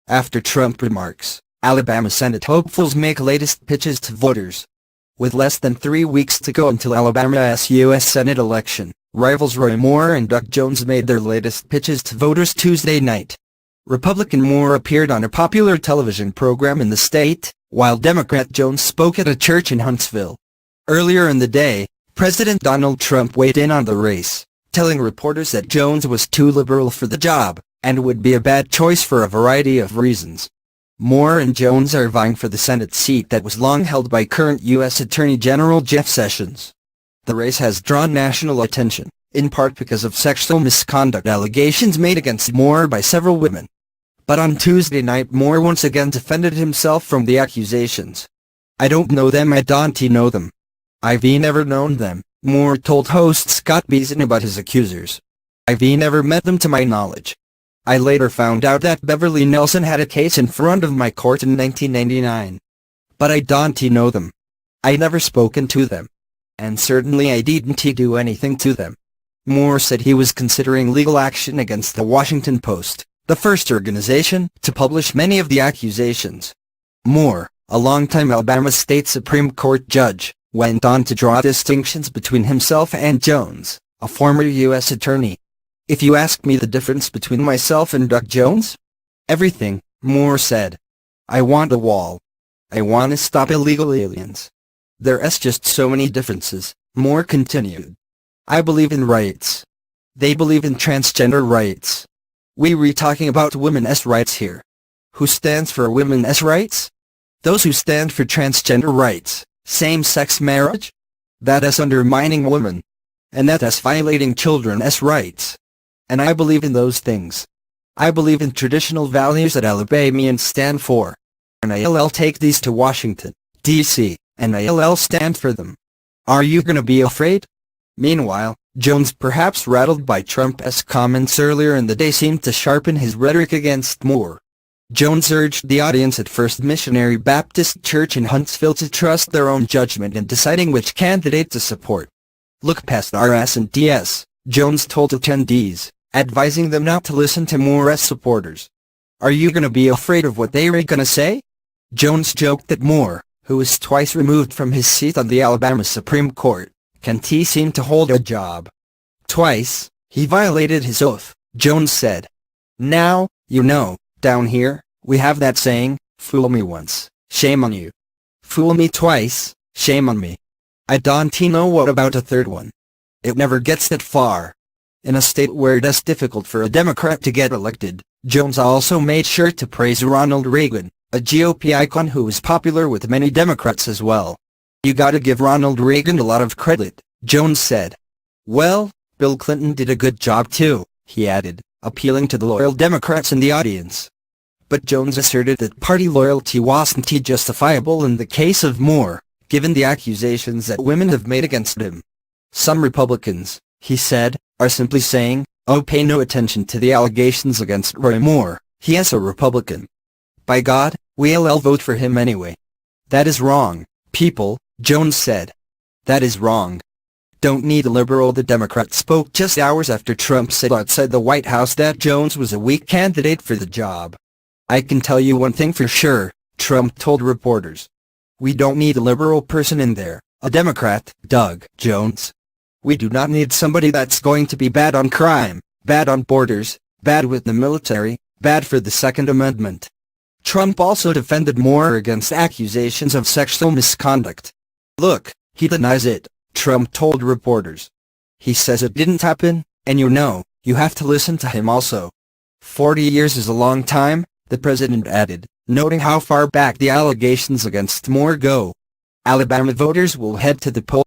After Trump remarks, Alabama Senate hopefuls make latest pitches to voters. With less than 3 weeks to go until Alabama's U.S. Senate election, rivals Roy Moore and Doug Jones made their latest pitches to voters Tuesday night. Republican Moore appeared on a popular television program in the state, while Democrat Jones spoke at a church in Huntsville. Earlier in the day, President Donald Trump weighed in on the race, telling reporters that Jones was too liberal for the job, and would be a bad choice for a variety of reasons. Moore and Jones are vying for the Senate seat that was long held by current U.S. Attorney General Jeff Sessions. The race has drawn national attention, in part because of sexual misconduct allegations made against Moore by several women. But on Tuesday night, Moore once again defended himself from the accusations. "I don't know them, I don't know them. I've never known them," Moore told host Scott Beason about his accusers. "I've never met them to my knowledge. I later found out that Beverly Nelson had a case in front of my court in 1999. But I don't know them. I never spoken to them. And certainly I didn't do anything to them." Moore said he was considering legal action against the Washington Post, the first organization to publish many of the accusations. Moore, a longtime Alabama State Supreme Court judge, went on to draw distinctions between himself and Jones, a former U.S. attorney. "If you ask me the difference between myself and Doug Jones? Everything," Moore said. "I want a wall. I want to stop illegal aliens. There's just so many differences," Moore continued. "I believe in rights. They believe in transgender rights. We're talking about women's rights here. Who stands for women's rights? Those who stand for transgender rights, same-sex marriage? That is undermining women. And that is violating children's rights. And I believe in those things. I believe in traditional values that Alabamians stand for. And I'll take these to Washington, D.C., and I'll stand for them. Are you gonna be afraid?" Meanwhile, Jones, perhaps rattled by Trump's comments earlier in the day, seemed to sharpen his rhetoric against Moore. Jones urged the audience at First Missionary Baptist Church in Huntsville to trust their own judgment in deciding which candidate to support. "Look past RS and DS," Jones told attendees, advising them not to listen to Moore's supporters. "Are you gonna be afraid of what they're gonna say?" Jones joked that Moore, who was twice removed from his seat on the Alabama Supreme Court, can't seem to hold a job. "Twice, he violated his oath," Jones said. "Now, you know, down here, we have that saying, fool me once, shame on you. Fool me twice, shame on me. I don't know what about a third one. It never gets that far." In a state where it is difficult for a Democrat to get elected, Jones also made sure to praise Ronald Reagan, a GOP icon who was popular with many Democrats as well. "You gotta give Ronald Reagan a lot of credit," Jones said. "Well, Bill Clinton did a good job too," he added, appealing to the loyal Democrats in the audience. But Jones asserted that party loyalty wasn't justifiable in the case of Moore, given the accusations that women have made against him. "Some Republicans," he said, "are simply saying, oh, pay no attention to the allegations against Roy Moore, he is a Republican. By God, we'll vote for him anyway. That is wrong, people," Jones said. "That is wrong. Don't need a liberal." The Democrat spoke just hours after Trump said outside the White House that Jones was a weak candidate for the job. "I can tell you one thing for sure," Trump told reporters. "We don't need a liberal person in there, a Democrat, Doug Jones. We do not need somebody that's going to be bad on crime, bad on borders, bad with the military, bad for the Second Amendment." Trump also defended Moore against accusations of sexual misconduct. "Look, he denies it," Trump told reporters. "He says it didn't happen, and you have to listen to him also. 40 years is a long time," the president added, noting how far back the allegations against Moore go. Alabama voters will head to the polls